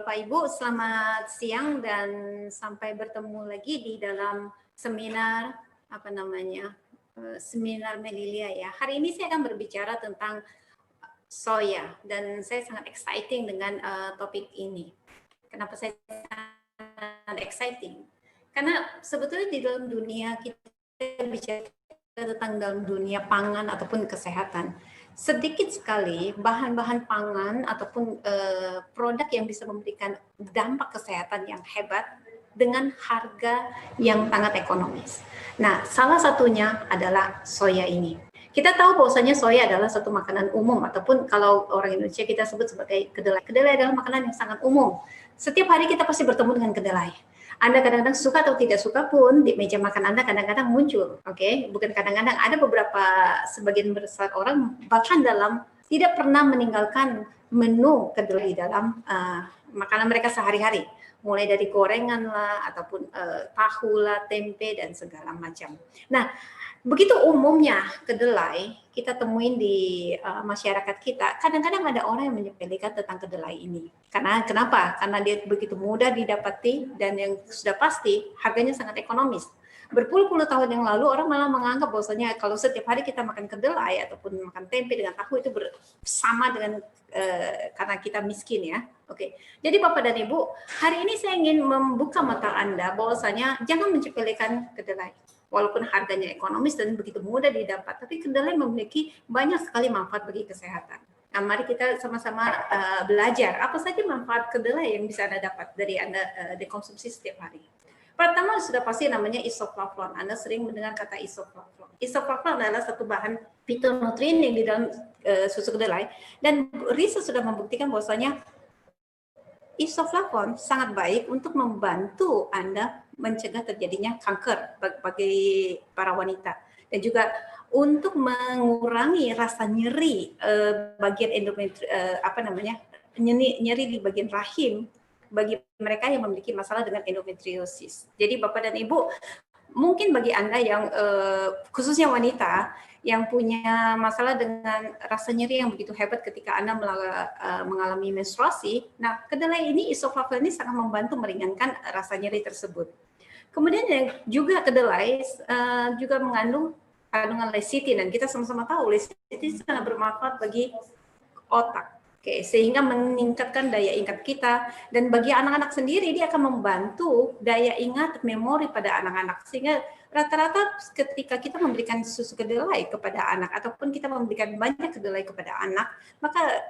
Bapak Ibu, selamat siang dan sampai bertemu lagi di dalam seminar seminar Melilia ya. Hari ini saya akan berbicara tentang soya dan saya sangat exciting dengan topik ini. Kenapa saya sangat exciting? Karena sebetulnya di dalam dunia kita bicara tentang dalam dunia pangan ataupun kesehatan, sedikit sekali bahan-bahan pangan ataupun produk yang bisa memberikan dampak kesehatan yang hebat dengan harga yang sangat ekonomis. Nah, salah satunya adalah soya ini. Kita tahu bahwasanya soya adalah satu makanan umum ataupun kalau orang Indonesia kita sebut sebagai kedelai. Kedelai adalah makanan yang sangat umum. Setiap hari kita pasti bertemu dengan kedelai. Anda kadang-kadang suka atau tidak suka pun di meja makan Anda kadang-kadang muncul, oke? Bukan kadang-kadang, ada beberapa sebagian besar orang bahkan dalam tidak pernah meninggalkan menu kedelai dalam makanan mereka sehari-hari, mulai dari gorengan lah ataupun tahu lah, tempe dan segala macam. Nah, begitu umumnya kedelai kita temuin di masyarakat kita, kadang-kadang ada orang yang menyepelekan tentang kedelai ini. Karena kenapa? Karena dia begitu mudah didapati dan yang sudah pasti harganya sangat ekonomis. Berpuluh-puluh tahun yang lalu orang malah menganggap bahwasanya kalau setiap hari kita makan kedelai ataupun makan tempe dengan tahu itu sama dengan karena kita miskin ya. Oke. Jadi Bapak dan Ibu, hari ini saya ingin membuka mata Anda bahwasanya jangan menyepelekan kedelai. Walaupun harganya ekonomis dan begitu mudah didapat, tapi kedelai memiliki banyak sekali manfaat bagi kesehatan. Nah, mari kita sama-sama belajar apa saja manfaat kedelai yang bisa Anda dapat dari Anda dikonsumsi setiap hari. Pertama sudah pasti namanya isoflavon. Anda sering mendengar kata isoflavon. Isoflavon adalah satu bahan fitonutrien yang di dalam susu kedelai dan riset sudah membuktikan bahwasanya isoflavon sangat baik untuk membantu Anda mencegah terjadinya kanker bagi para wanita dan juga untuk mengurangi rasa nyeri bagian nyeri di bagian rahim bagi mereka yang memiliki masalah dengan endometriosis. Jadi Bapak dan Ibu, mungkin bagi Anda yang khususnya wanita yang punya masalah dengan rasa nyeri yang begitu hebat ketika Anda mengalami menstruasi, nah kedelai ini isoflavon ini sangat membantu meringankan rasa nyeri tersebut. Kemudian juga kedelai juga mengandung kandungan lecithin dan kita sama-sama tahu lecithin sangat bermanfaat bagi otak. Oke, sehingga meningkatkan daya ingat kita dan bagi anak-anak sendiri dia akan membantu daya ingat memori pada anak-anak sehingga rata-rata ketika kita memberikan susu kedelai kepada anak ataupun kita memberikan banyak kedelai kepada anak maka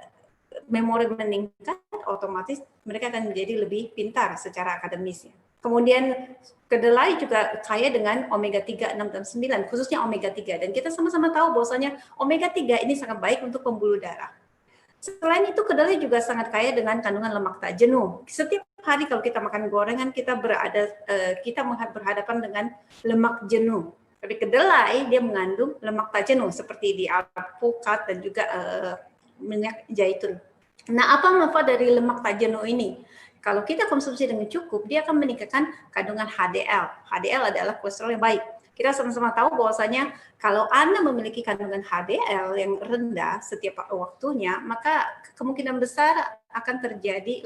memori meningkat, otomatis mereka akan menjadi lebih pintar secara akademisnya. Kemudian kedelai juga kaya dengan omega 3, 6, dan 9, khususnya omega 3 dan kita sama-sama tahu bahwasanya omega 3 ini sangat baik untuk pembuluh darah. Selain itu, kedelai juga sangat kaya dengan kandungan lemak tak jenuh. Setiap hari kalau kita makan gorengan, kita berhadapan dengan lemak jenuh. Tapi kedelai dia mengandung lemak tak jenuh seperti di alpukat dan juga minyak zaitun. Nah, apa manfaat dari lemak tak jenuh ini? Kalau kita konsumsi dengan cukup, dia akan meningkatkan kandungan HDL. HDL adalah kolesterol yang baik. Kita sama-sama tahu bahwasanya kalau Anda memiliki kandungan HDL yang rendah setiap waktunya, maka kemungkinan besar akan terjadi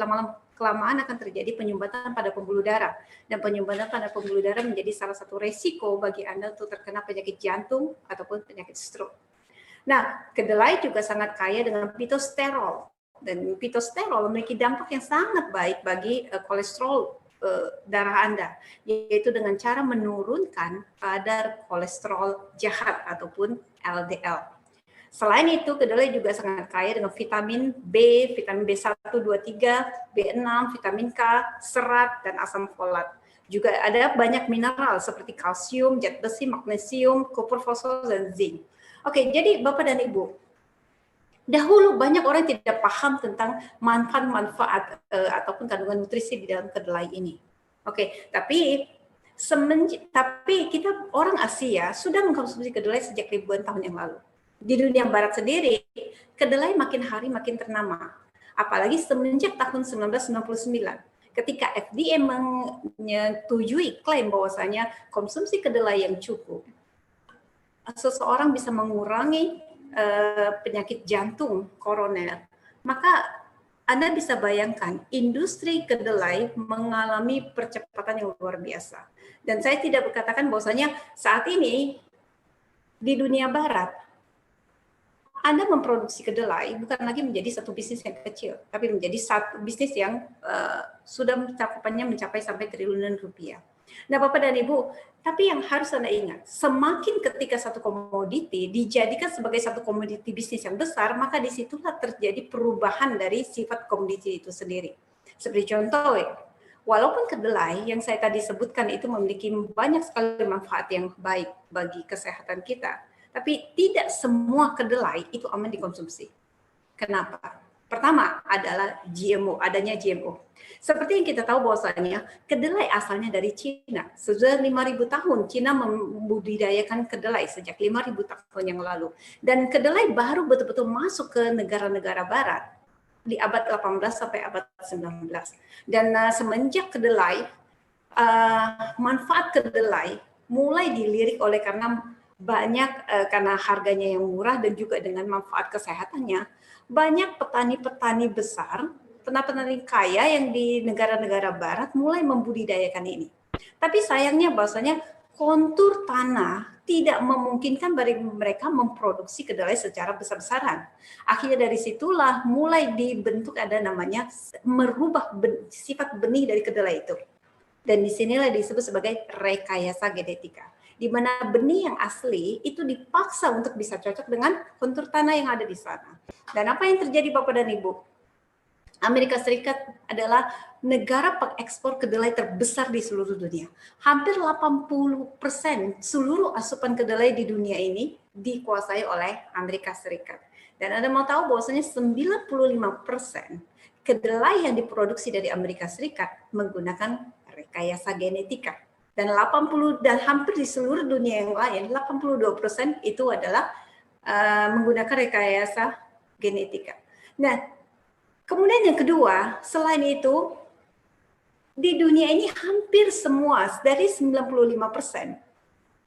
kelamaan akan terjadi penyumbatan pada pembuluh darah. Dan penyumbatan pada pembuluh darah menjadi salah satu resiko bagi Anda untuk terkena penyakit jantung ataupun penyakit stroke. Nah, kedelai juga sangat kaya dengan fitosterol. Dan fitosterol memiliki dampak yang sangat baik bagi kolesterol darah Anda, yaitu dengan cara menurunkan kadar kolesterol jahat ataupun LDL. Selain itu, kedelai juga sangat kaya dengan vitamin B, vitamin B1, 2, 3, B6, vitamin K, serat, dan asam folat. Juga ada banyak mineral seperti kalsium, zat besi, magnesium, kopar, fosfor, dan zinc. Oke, jadi Bapak dan Ibu, dahulu banyak orang tidak paham tentang manfaat-manfaat ataupun kandungan nutrisi di dalam kedelai ini. Oke, tapi kita orang Asia sudah mengkonsumsi kedelai sejak ribuan tahun yang lalu. Di dunia barat sendiri, kedelai makin hari makin ternama. Apalagi semenjak tahun 1999, ketika FDA menyetujui klaim bahwasanya konsumsi kedelai yang cukup, seseorang bisa mengurangi penyakit jantung koroner, maka Anda bisa bayangkan industri kedelai mengalami percepatan yang luar biasa. Dan saya tidak berkatakan bahwasanya saat ini di dunia barat Anda memproduksi kedelai bukan lagi menjadi satu bisnis yang kecil, tapi menjadi satu bisnis yang sudah cakupannya mencapai sampai triliunan rupiah. Nah, Bapak dan Ibu, tapi yang harus Anda ingat, semakin ketika satu komoditi dijadikan sebagai satu komoditi bisnis yang besar, maka disitulah terjadi perubahan dari sifat komoditi itu sendiri. Seperti contoh, walaupun kedelai yang saya tadi sebutkan itu memiliki banyak sekali manfaat yang baik bagi kesehatan kita, tapi tidak semua kedelai itu aman dikonsumsi. Kenapa? Pertama adalah GMO, adanya GMO. Seperti yang kita tahu bahwasanya kedelai asalnya dari Cina. Sudah 5.000 tahun Cina membudidayakan kedelai sejak 5.000 tahun yang lalu. Dan kedelai baru betul-betul masuk ke negara-negara barat di abad 18 sampai abad 19. Dan semenjak kedelai, manfaat kedelai mulai dilirik oleh karena harganya yang murah dan juga dengan manfaat kesehatannya, banyak petani-petani besar, petani kaya yang di negara-negara barat mulai membudidayakan ini. Tapi sayangnya bahwasanya kontur tanah tidak memungkinkan bagi mereka memproduksi kedelai secara besar-besaran. Akhirnya dari situlah mulai dibentuk ada namanya merubah sifat benih dari kedelai itu. Dan disinilah disebut sebagai rekayasa genetika, di mana benih yang asli itu dipaksa untuk bisa cocok dengan kontur tanah yang ada di sana. Dan apa yang terjadi Bapak dan Ibu? Amerika Serikat adalah negara pengekspor kedelai terbesar di seluruh dunia. Hampir 80% seluruh asupan kedelai di dunia ini dikuasai oleh Amerika Serikat. Dan Anda mau tahu bahwasanya 95% kedelai yang diproduksi dari Amerika Serikat menggunakan rekayasa genetika. Dan hampir di seluruh dunia yang lain 82% itu adalah menggunakan rekayasa genetika. Nah, kemudian yang kedua, selain itu di dunia ini hampir semua dari 95%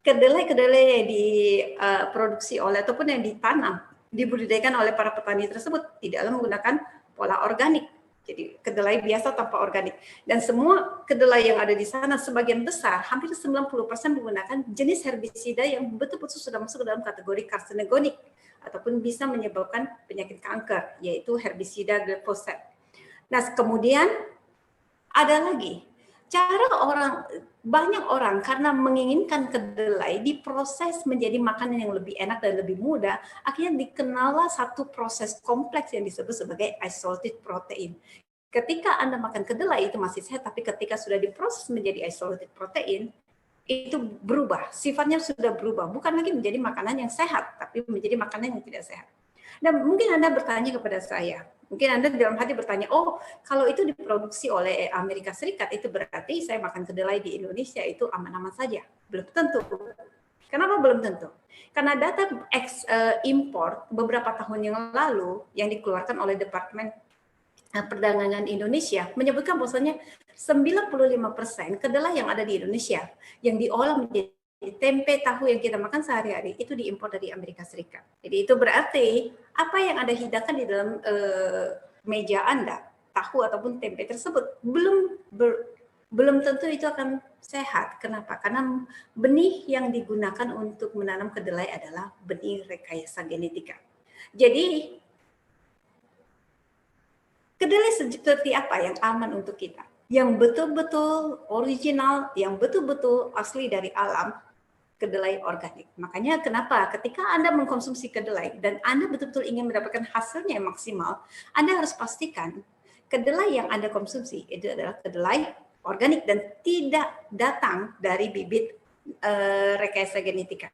kedelai yang diproduksi oleh ataupun yang ditanam dibudidayakan oleh para petani tersebut tidak menggunakan pola organik. Jadi kedelai biasa tanpa organik. Dan semua kedelai yang ada di sana sebagian besar, hampir 90% menggunakan jenis herbisida yang betul-betul sudah masuk ke dalam kategori karsinogenik ataupun bisa menyebabkan penyakit kanker, yaitu herbisida glyphosate. Nah, kemudian ada lagi banyak orang karena menginginkan kedelai diproses menjadi makanan yang lebih enak dan lebih mudah, akhirnya dikenallah satu proses kompleks yang disebut sebagai isolated protein. Ketika Anda makan kedelai itu masih sehat, tapi ketika sudah diproses menjadi isolated protein, itu berubah, sifatnya sudah berubah, bukan lagi menjadi makanan yang sehat, tapi menjadi makanan yang tidak sehat. Dan mungkin Anda bertanya kepada saya, mungkin Anda dalam hati bertanya, oh kalau itu diproduksi oleh Amerika Serikat, itu berarti saya makan kedelai di Indonesia itu aman-aman saja. Belum tentu. Kenapa belum tentu? Karena data impor beberapa tahun yang lalu yang dikeluarkan oleh Departemen Perdagangan Indonesia menyebutkan bahwasanya 95% kedelai yang ada di Indonesia yang diolah menjadi tempe tahu yang kita makan sehari-hari itu diimpor dari Amerika Serikat. Jadi itu berarti apa yang Anda hidangkan di dalam meja Anda, tahu ataupun tempe tersebut belum tentu itu akan sehat. Kenapa? Karena benih yang digunakan untuk menanam kedelai adalah benih rekayasa genetika. Jadi kedelai seperti apa yang aman untuk kita? Yang betul-betul original, yang betul-betul asli dari alam, kedelai organik. Makanya kenapa ketika Anda mengkonsumsi kedelai dan Anda betul-betul ingin mendapatkan hasilnya yang maksimal, Anda harus pastikan kedelai yang Anda konsumsi itu adalah kedelai organik dan tidak datang dari bibit rekayasa genetika.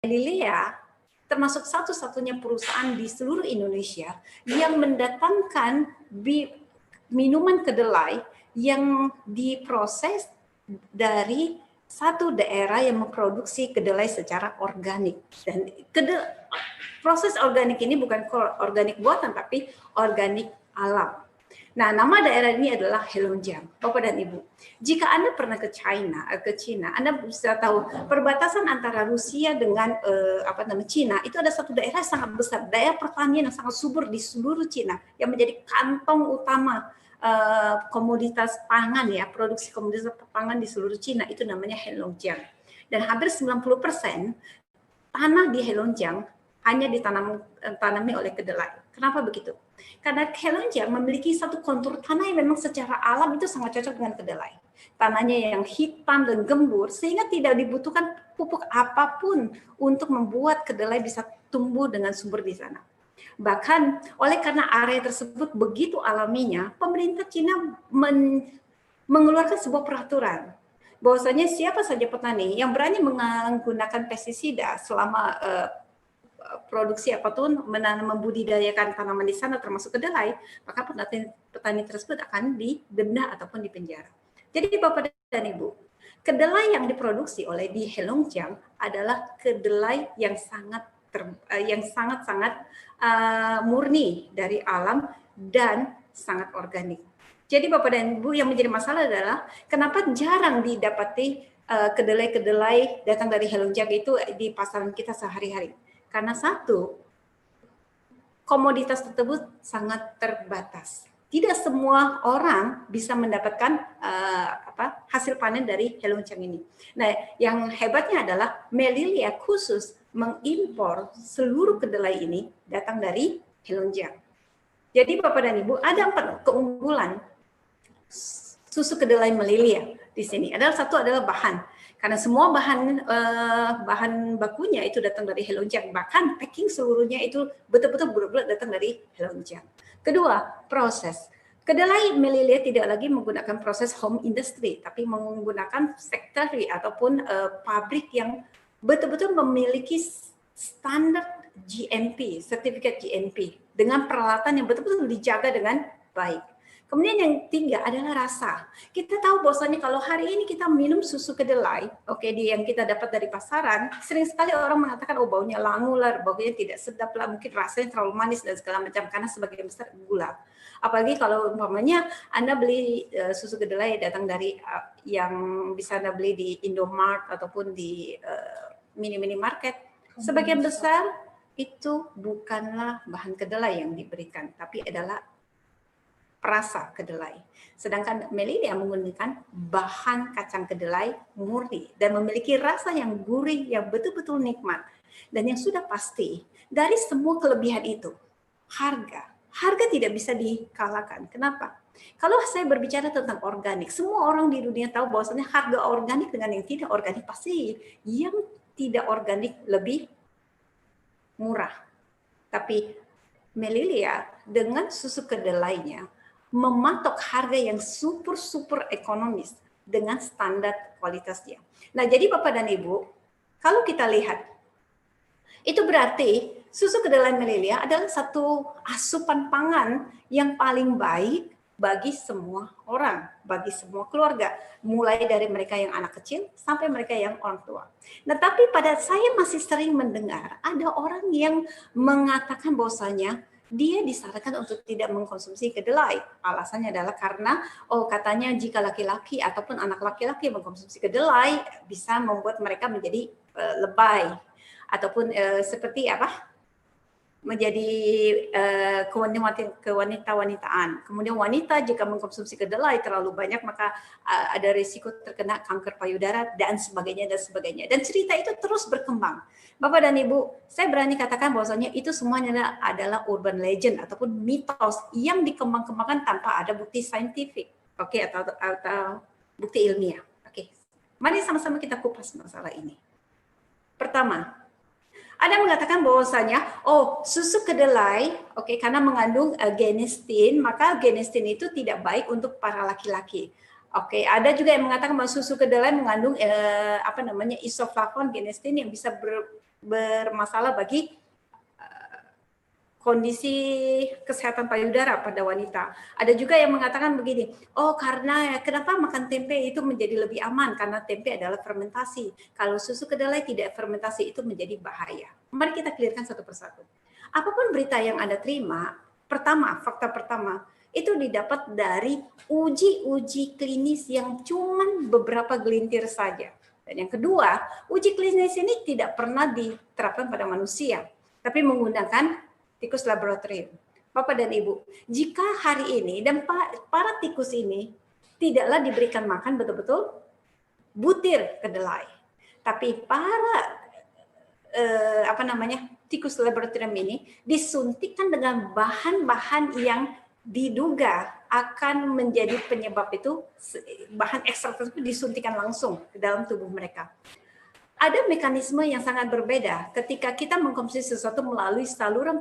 Lilea termasuk satu-satunya perusahaan di seluruh Indonesia yang mendatangkan minuman kedelai yang diproses dari satu daerah yang memproduksi kedelai secara organik. Dan proses organik ini bukan organik buatan, tapi organik alam. Nah, nama daerah ini adalah Heilongjiang, Bapak dan Ibu. Jika Anda pernah ke China, Anda bisa tahu perbatasan antara Rusia dengan Cina itu ada satu daerah yang sangat besar, daerah pertanian yang sangat subur di seluruh Cina yang menjadi kantong utama komoditas pangan ya, produksi komoditas pangan di seluruh Cina itu namanya Heilongjiang. Dan hampir 90% tanah di Heilongjiang hanya ditanami oleh kedelai. Kenapa begitu? Karena Heilongjiang memiliki satu kontur tanah yang memang secara alam itu sangat cocok dengan kedelai. Tanahnya yang hitam dan gembur sehingga tidak dibutuhkan pupuk apapun untuk membuat kedelai bisa tumbuh dengan subur di sana. Bahkan oleh karena area tersebut begitu alaminya, pemerintah Cina mengeluarkan sebuah peraturan bahwasanya siapa saja petani yang berani menggunakan pestisida selama produksi apapun membudidayakan tanaman di sana termasuk kedelai, maka petani tersebut akan didenda ataupun dipenjara. Jadi Bapak dan Ibu, kedelai yang diproduksi oleh di Heilongjiang adalah kedelai yang sangat murni dari alam dan sangat organik. Jadi Bapak dan Ibu, yang menjadi masalah adalah kenapa jarang didapati kedelai-kedelai datang dari Heilongjiang itu di pasaran kita sehari-hari. Karena satu, komoditas tersebut sangat terbatas. Tidak semua orang bisa mendapatkan hasil panen dari Heilongjiang ini. Nah, yang hebatnya adalah Melilia khusus mengimpor seluruh kedelai ini datang dari Heilongjiang. Jadi Bapak dan Ibu, ada 4 keunggulan susu kedelai Melilia di sini. Satu adalah bahan. Karena semua bahan bakunya itu datang dari Heilongjiang, bahkan packing seluruhnya itu betul-betul bulat-bulat datang dari Heilongjiang. Kedua, proses. Kedelai Melilia tidak lagi menggunakan proses home industry, tapi menggunakan factory ataupun pabrik yang betul-betul memiliki standar GMP, sertifikat GMP, dengan peralatan yang betul-betul dijaga dengan baik. Kemudian yang ketiga adalah rasa. Kita tahu bahwasanya kalau hari ini kita minum susu kedelai, yang kita dapat dari pasaran, sering sekali orang mengatakan oh baunya langu lah, baunya tidak sedap lah, mungkin rasanya terlalu manis dan segala macam karena sebagian besar gula. Apalagi kalau umpamanya Anda beli susu kedelai datang dari yang bisa Anda beli di Indomart ataupun di mini-mini market, sebagian besar itu bukanlah bahan kedelai yang diberikan, tapi adalah rasa kedelai. Sedangkan Melilia menggunakan bahan kacang kedelai murni dan memiliki rasa yang gurih, yang betul-betul nikmat. Dan yang sudah pasti, dari semua kelebihan itu, harga tidak bisa dikalahkan. Kenapa? Kalau saya berbicara tentang organik, semua orang di dunia tahu bahwasanya harga organik dengan yang tidak organik pasti yang tidak organik lebih murah. Tapi Melilia dengan susu kedelainya mematok harga yang super ekonomis dengan standar kualitasnya. Nah, jadi Bapak dan Ibu, kalau kita lihat, itu berarti susu kedelai Melilia adalah satu asupan pangan yang paling baik bagi semua orang, bagi semua keluarga, mulai dari mereka yang anak kecil sampai mereka yang orang tua. Nah, tapi saya masih sering mendengar ada orang yang mengatakan bahwasanya dia disarankan untuk tidak mengkonsumsi kedelai. Alasannya adalah karena katanya jika laki-laki ataupun anak laki-laki mengkonsumsi kedelai bisa membuat mereka menjadi lebay ataupun seperti menjadi kewanita-wanitaan. Kemudian wanita jika mengkonsumsi kedelai terlalu banyak maka ada risiko terkena kanker payudara dan sebagainya dan sebagainya. Dan cerita itu terus berkembang. Bapak dan Ibu, saya berani katakan bahwasanya itu semuanya adalah urban legend ataupun mitos yang dikembang-kembangkan tanpa ada bukti saintifik, atau bukti ilmiah. Mari sama-sama kita kupas masalah ini. Pertama, ada mengatakan bahwasanya susu kedelai karena mengandung genestin, maka genestin itu tidak baik untuk para laki-laki. Ada juga yang mengatakan bahwa susu kedelai mengandung isoflavon genestin yang bisa bermasalah bagi kondisi kesehatan payudara pada wanita. Ada juga yang mengatakan begini, karena kenapa makan tempe itu menjadi lebih aman karena tempe adalah fermentasi. Kalau susu kedelai tidak fermentasi itu menjadi bahaya. Mari kita clearkan satu persatu. Apapun berita yang Anda terima, fakta pertama, itu didapat dari uji-uji klinis yang cuman beberapa gelintir saja. Dan yang kedua, uji klinis ini tidak pernah diterapkan pada manusia, tapi menggunakan tikus laboratorium. Bapak dan Ibu, jika hari ini dan para tikus ini tidaklah diberikan makan betul-betul butir kedelai, tapi para tikus laboratorium ini disuntikkan dengan bahan-bahan yang diduga akan menjadi penyebab itu, bahan ekstrak tersebut disuntikan langsung ke dalam tubuh mereka. Ada mekanisme yang sangat berbeda ketika kita mengkonsumsi sesuatu melalui saluran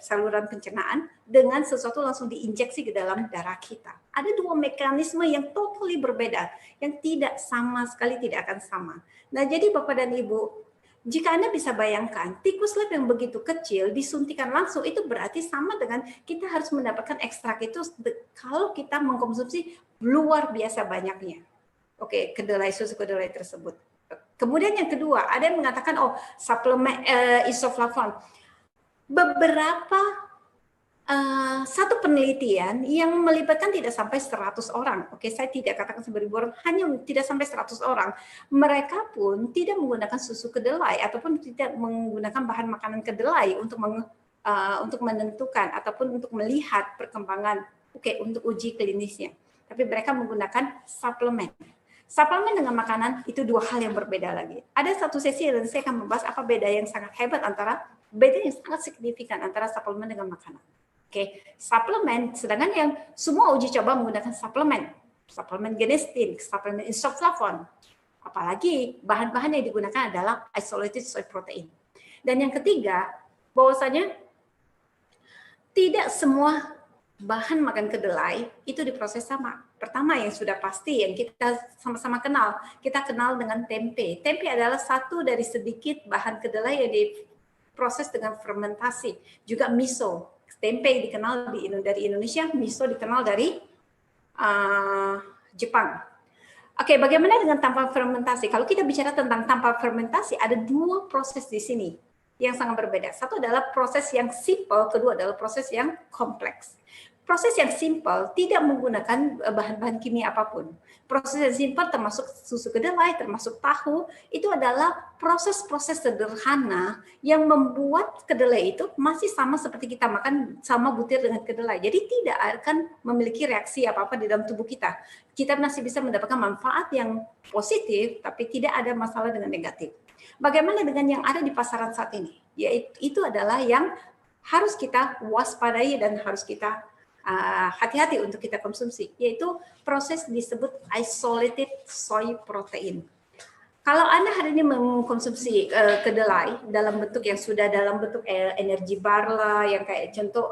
saluran pencernaan dengan sesuatu langsung diinjeksi ke dalam darah kita. Ada dua mekanisme yang totally berbeda, yang tidak sama sekali, tidak akan sama. Nah, jadi Bapak dan Ibu, jika Anda bisa bayangkan, tikus lab yang begitu kecil disuntikan langsung, itu berarti sama dengan kita harus mendapatkan ekstrak itu kalau kita mengkonsumsi luar biasa banyaknya. Oke, susu kedelai tersebut. Kemudian yang kedua, ada yang mengatakan, suplemen isoflavon. Satu penelitian yang melibatkan tidak sampai 100 orang. Oke, saya tidak katakan 1000 orang, hanya tidak sampai 100 orang. Mereka pun tidak menggunakan susu kedelai ataupun tidak menggunakan bahan makanan kedelai untuk menentukan ataupun untuk melihat perkembangan untuk uji klinisnya. Tapi mereka menggunakan suplemen. Suplemen dengan makanan itu dua hal yang berbeda lagi. Ada satu sesi dan saya akan membahas apa beda yang sangat hebat beda yang sangat signifikan antara suplemen dengan makanan. Oke, suplemen, sedangkan yang semua uji coba menggunakan suplemen genestin, suplemen isoflavon. Apalagi bahan-bahan yang digunakan adalah isolated soy protein. Dan yang ketiga, bahwasanya tidak semua bahan makan kedelai itu diproses sama. Pertama yang sudah pasti yang kita sama-sama kenal, kita kenal dengan tempe. Tempe adalah satu dari sedikit bahan kedelai yang diproses dengan fermentasi. Juga miso. Tempe dikenal dari Indonesia, miso dikenal dari Jepang. Oke, bagaimana dengan tanpa fermentasi? Kalau kita bicara tentang tanpa fermentasi, ada dua proses di sini yang sangat berbeda. Satu adalah proses yang simple, kedua adalah proses yang kompleks. Proses yang simple tidak menggunakan bahan-bahan kimia apapun. Proses yang simple termasuk susu kedelai, termasuk tahu, itu adalah proses-proses sederhana yang membuat kedelai itu masih sama seperti kita makan sama butir dengan kedelai. Jadi tidak akan memiliki reaksi apa-apa di dalam tubuh kita. Kita masih bisa mendapatkan manfaat yang positif, tapi tidak ada masalah dengan negatif. Bagaimana dengan yang ada di pasaran saat ini? Yaitu adalah yang harus kita waspadai dan harus kita hati-hati untuk kita konsumsi, yaitu proses disebut isolated soy protein. Kalau Anda hari ini mengkonsumsi kedelai dalam bentuk yang sudah dalam bentuk energi bar lah, yang kayak contoh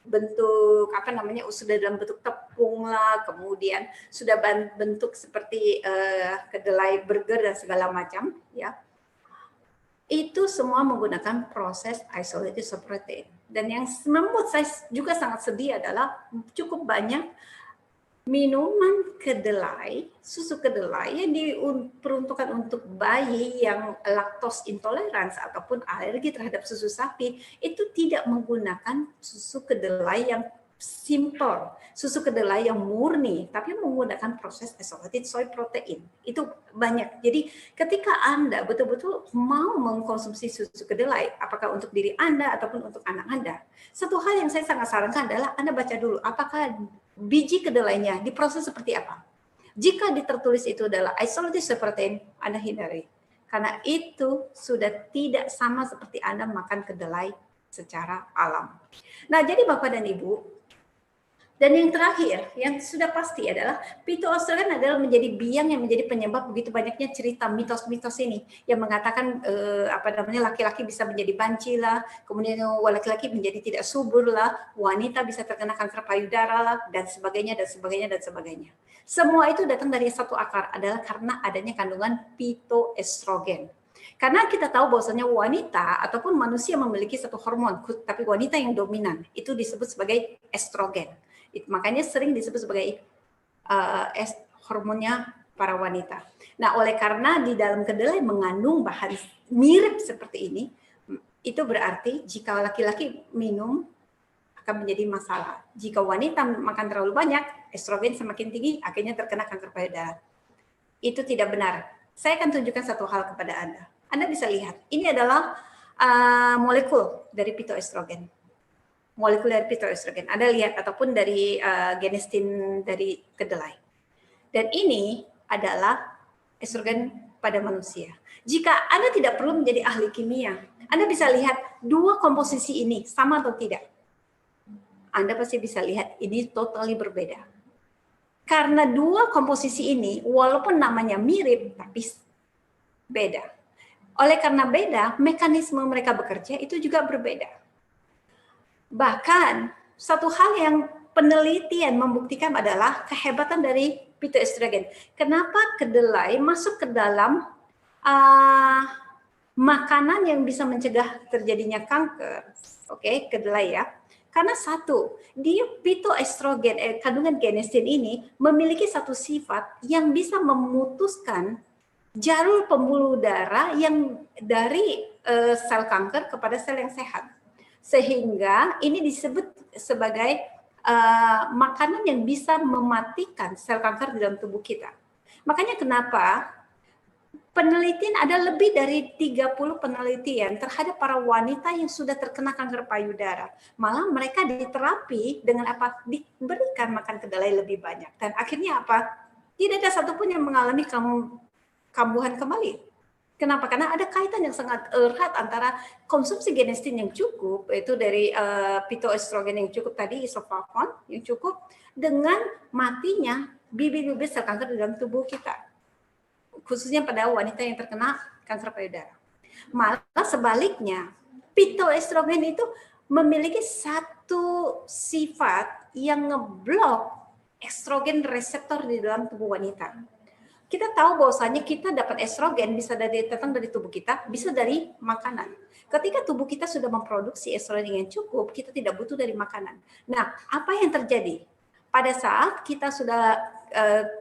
bentuk sudah dalam bentuk tepung lah, kemudian sudah bentuk seperti kedelai burger dan segala macam, ya. Itu semua menggunakan proses isolated soy protein. Dan yang membuat saya juga sangat sedih adalah cukup banyak minuman kedelai, susu kedelai yang diperuntukkan untuk bayi yang laktos intolerans ataupun alergi terhadap susu sapi, itu tidak menggunakan susu kedelai yang simple, susu kedelai yang murni, tapi menggunakan proses isolated soy protein. Itu banyak. Jadi ketika Anda betul-betul mau mengkonsumsi susu kedelai, apakah untuk diri Anda ataupun untuk anak Anda, satu hal yang saya sangat sarankan adalah Anda baca dulu apakah biji kedelainya diproses seperti apa. Jika tertulis itu adalah isolated soy protein, Anda hindari. Karena itu sudah tidak sama seperti Anda makan kedelai secara alam. Nah, jadi Bapak dan Ibu, dan yang terakhir, yang sudah pasti adalah phytoestrogen adalah menjadi biang yang menjadi penyebab begitu banyaknya cerita mitos-mitos ini yang mengatakan laki-laki bisa menjadi banci lah, kemudian laki-laki menjadi tidak subur lah, wanita bisa terkena kanker payudara lah, dan sebagainya dan sebagainya dan sebagainya. Semua itu datang dari satu akar, adalah karena adanya kandungan phytoestrogen. Karena kita tahu bahwasanya wanita ataupun manusia memiliki satu hormon, tapi wanita yang dominan itu disebut sebagai estrogen. Makanya sering disebut sebagai hormonnya para wanita. Nah, oleh karena di dalam kedelai mengandung bahan mirip seperti ini, itu berarti jika laki-laki minum akan menjadi masalah. Jika wanita makan terlalu banyak, estrogen semakin tinggi, akhirnya terkena kanker payudara. Itu tidak benar. Saya akan tunjukkan satu hal kepada Anda. Anda bisa lihat, ini adalah molekul dari pitoestrogen. Molekul dari pitoestrogen. Anda lihat, ataupun dari genestin dari kedelai. Dan ini adalah estrogen pada manusia. Jika Anda tidak perlu menjadi ahli kimia, Anda bisa lihat dua komposisi ini sama atau tidak. Anda pasti bisa lihat ini totally berbeda. Karena dua komposisi ini, walaupun namanya mirip, tapi beda. Oleh karena beda, mekanisme mereka bekerja itu juga berbeda. Bahkan, satu hal yang penelitian membuktikan adalah kehebatan dari pitoestrogen. Kenapa kedelai masuk ke dalam makanan yang bisa mencegah terjadinya kanker? Oke, kedelai ya. Karena satu, dia pitoestrogen, kandungan genestin ini memiliki satu sifat yang bisa memutuskan jalur pembuluh darah yang dari sel kanker kepada sel yang sehat. Sehingga ini disebut sebagai makanan yang bisa mematikan sel kanker di dalam tubuh kita. Makanya kenapa penelitian, ada lebih dari 30 penelitian terhadap para wanita yang sudah terkena kanker payudara. Malah mereka diterapi dengan apa? Diberikan makan kedelai lebih banyak. Dan akhirnya apa? Tidak ada satupun yang mengalami kambuhan kembali. Kenapa? Karena ada kaitan yang sangat erat antara konsumsi genestin yang cukup, yaitu dari pitoestrogen yang cukup tadi, isoflavon yang cukup, dengan matinya bibit-bibit sel kanker di dalam tubuh kita. Khususnya pada wanita yang terkena kanker payudara. Malah sebaliknya, pitoestrogen itu memiliki satu sifat yang ngeblok estrogen reseptor di dalam tubuh wanita. Kita tahu bahwasanya kita dapat estrogen bisa datang dari tubuh kita, bisa dari makanan. Ketika tubuh kita sudah memproduksi estrogen yang cukup, kita tidak butuh dari makanan. Nah, apa yang terjadi? Pada saat kita sudah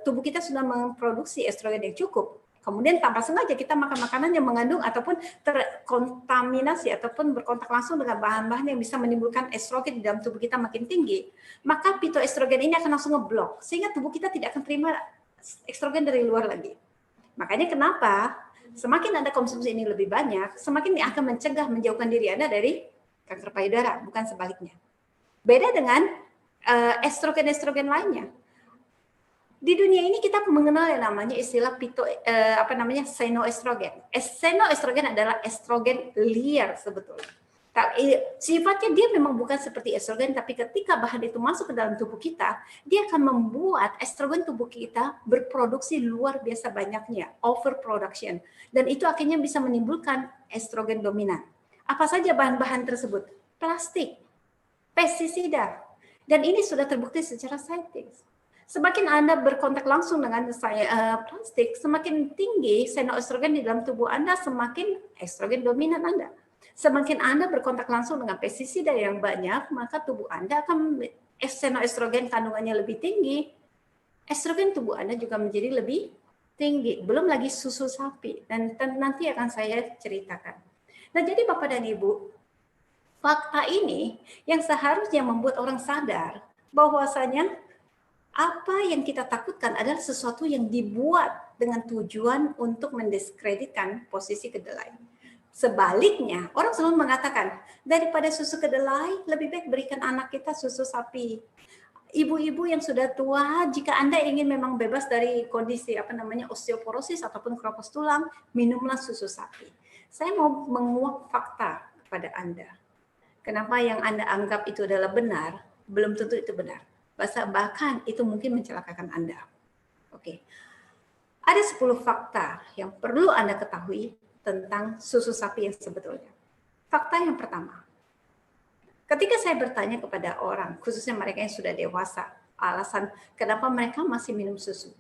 tubuh kita sudah memproduksi estrogen yang cukup, kemudian tanpa sengaja kita makan makanan yang mengandung ataupun terkontaminasi ataupun berkontak langsung dengan bahan-bahan yang bisa menimbulkan estrogen di dalam tubuh kita makin tinggi, maka pitoestrogen ini akan langsung ngeblok sehingga tubuh kita tidak akan terima estrogen dari luar lagi. Makanya kenapa semakin Anda konsumsi ini lebih banyak, semakin akan mencegah, menjauhkan diri Anda dari kanker payudara, bukan sebaliknya. Beda dengan estrogen-estrogen lainnya. Di dunia ini kita mengenal yang namanya istilah senoestrogen. Senoestrogen adalah estrogen liar sebetulnya. Sifatnya dia memang bukan seperti estrogen, tapi ketika bahan itu masuk ke dalam tubuh kita, dia akan membuat estrogen tubuh kita berproduksi luar biasa banyaknya, overproduction. Dan itu akhirnya bisa menimbulkan estrogen dominan. Apa saja bahan-bahan tersebut? Plastik, pestisida, dan ini sudah terbukti secara saintis. Semakin Anda berkontak langsung dengan plastik, semakin tinggi senoestrogen di dalam tubuh Anda, semakin estrogen dominan Anda. Semakin Anda berkontak langsung dengan pestisida yang banyak, maka tubuh Anda akan senoestrogen kandungannya lebih tinggi. Estrogen tubuh Anda juga menjadi lebih tinggi. Belum lagi susu sapi, dan nanti akan saya ceritakan. Nah, jadi Bapak dan Ibu, fakta ini yang seharusnya membuat orang sadar bahwasanya apa yang kita takutkan adalah sesuatu yang dibuat dengan tujuan untuk mendiskreditkan posisi kedelai. Sebaliknya, orang selalu mengatakan, daripada susu kedelai, lebih baik berikan anak kita susu sapi. Ibu-ibu yang sudah tua, jika Anda ingin memang bebas dari kondisi osteoporosis ataupun keropos tulang, minumlah susu sapi. Saya mau menguak fakta kepada Anda. Kenapa yang Anda anggap itu adalah benar, belum tentu itu benar. Bahkan itu mungkin mencelakakan Anda. Oke. Ada 10 fakta yang perlu Anda ketahui tentang susu sapi yang sebetulnya. Fakta yang pertama, ketika saya bertanya kepada orang, khususnya mereka yang sudah dewasa, alasan kenapa mereka masih minum susu.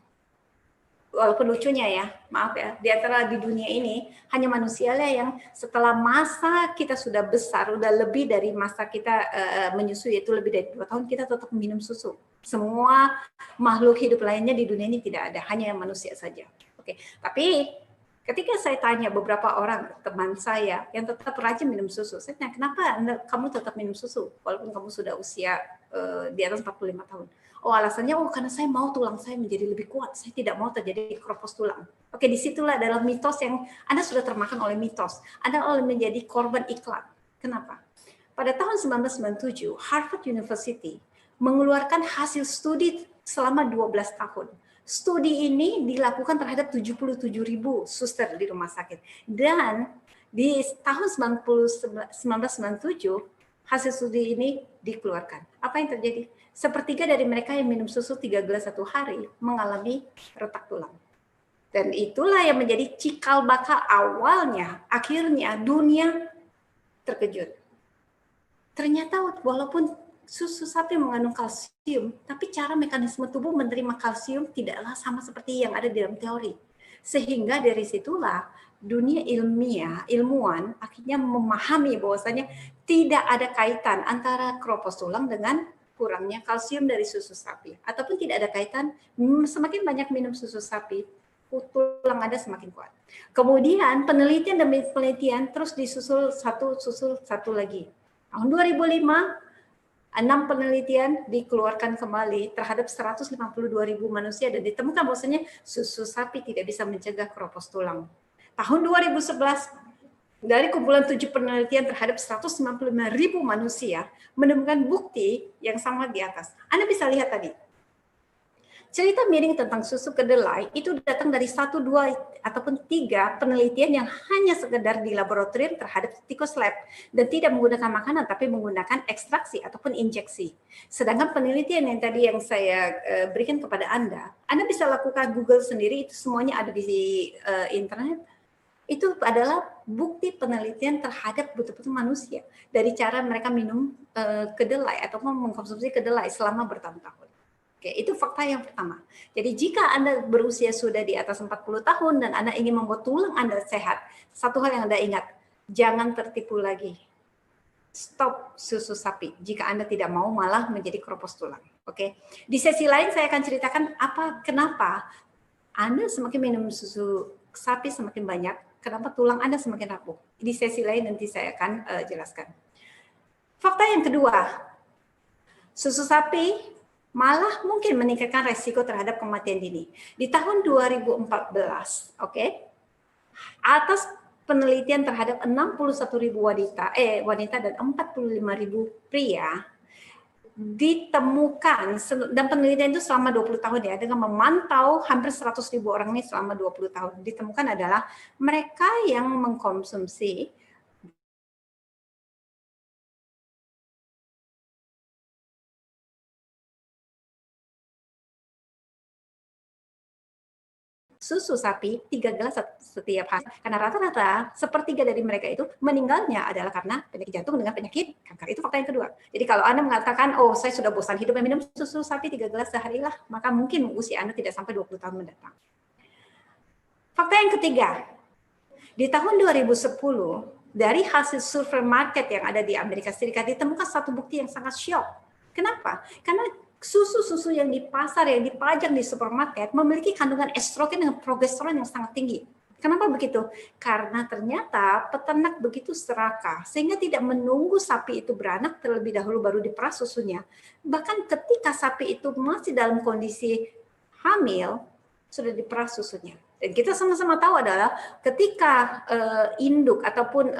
Walaupun lucunya ya, maaf ya, di antara di dunia ini hanya manusia lah yang setelah masa kita sudah besar, udah lebih dari masa kita menyusui, itu lebih dari 2 tahun, kita tetap minum susu. Semua makhluk hidup lainnya di dunia ini tidak ada, hanya manusia saja. Oke, tapi Ketika saya tanya beberapa orang teman saya yang tetap rajin minum susu, saya tanya, kenapa kamu tetap minum susu walaupun kamu sudah usia di atas 45 tahun? Oh, alasannya, oh karena saya mau tulang saya menjadi lebih kuat, saya tidak mau terjadi keropos tulang. Oke, disitulah adalah mitos yang Anda sudah termakan oleh mitos. Anda menjadi korban iklan. Kenapa? Pada tahun 1997, Harvard University mengeluarkan hasil studi selama 12 tahun. Studi ini dilakukan terhadap 77.000 suster di rumah sakit. Dan di tahun 1997, hasil studi ini dikeluarkan. Apa yang terjadi? Sepertiga dari mereka yang minum susu 3 gelas satu hari mengalami retak tulang. Dan itulah yang menjadi cikal bakal awalnya, akhirnya dunia terkejut. Ternyata walaupun susu sapi mengandung kalsium, tapi cara mekanisme tubuh menerima kalsium tidaklah sama seperti yang ada di dalam teori. Sehingga dari situlah dunia ilmuwan akhirnya memahami bahwasanya tidak ada kaitan antara keropos tulang dengan kurangnya kalsium dari susu sapi. Ataupun tidak ada kaitan, semakin banyak minum susu sapi, tulang Anda semakin kuat. Kemudian penelitian demi penelitian terus disusul satu lagi. Tahun 2005, 6 penelitian dikeluarkan kembali terhadap 152.000 manusia dan ditemukan bahwasanya susu sapi tidak bisa mencegah keropos tulang. Tahun 2011, dari kumpulan 7 penelitian terhadap 195.000 manusia menemukan bukti yang sangat di atas. Anda bisa lihat tadi, cerita miring tentang susu kedelai itu datang dari 1, 2, ataupun 3 penelitian yang hanya sekedar di laboratorium terhadap tikus lab dan tidak menggunakan makanan tapi menggunakan ekstraksi ataupun injeksi. Sedangkan penelitian yang tadi yang saya berikan kepada Anda bisa lakukan Google sendiri, itu semuanya ada di internet. Itu adalah bukti penelitian terhadap betul-betul manusia dari cara mereka minum kedelai ataupun mengkonsumsi kedelai selama bertahun-tahun. Oke, itu fakta yang pertama. Jadi jika Anda berusia sudah di atas 40 tahun dan Anda ingin membuat tulang Anda sehat, satu hal yang Anda ingat, jangan tertipu lagi. Stop susu sapi jika Anda tidak mau malah menjadi keropos tulang. Oke. Di sesi lain saya akan ceritakan kenapa Anda semakin minum susu sapi semakin banyak, kenapa tulang Anda semakin rapuh. Di sesi lain nanti saya akan jelaskan. Fakta yang kedua, susu sapi malah mungkin meningkatkan resiko terhadap kematian dini. Di tahun 2014, atas penelitian terhadap 61.000 wanita dan 45.000 pria ditemukan, dan penelitian itu selama 20 tahun ya, dengan memantau hampir 100.000 orang ini selama 20 tahun, ditemukan adalah mereka yang mengkonsumsi susu sapi 3 gelas setiap hari. Karena rata-rata sepertiga dari mereka itu meninggalnya adalah karena penyakit jantung dengan penyakit kanker. Itu fakta yang kedua. Jadi kalau Anda mengatakan, oh saya sudah bosan hidup minum susu sapi 3 gelas sehari lah, maka mungkin usia Anda tidak sampai 20 tahun mendatang. Fakta yang ketiga, di tahun 2010, dari hasil survei market yang ada di Amerika Serikat ditemukan satu bukti yang sangat syok. Kenapa? Karena susu-susu yang di pasar, yang dipajang di supermarket memiliki kandungan estrogen dengan progesteron yang sangat tinggi. Kenapa begitu? Karena ternyata peternak begitu serakah sehingga tidak menunggu sapi itu beranak terlebih dahulu baru diperas susunya. Bahkan ketika sapi itu masih dalam kondisi hamil sudah diperas susunya. Dan kita sama-sama tahu adalah ketika induk ataupun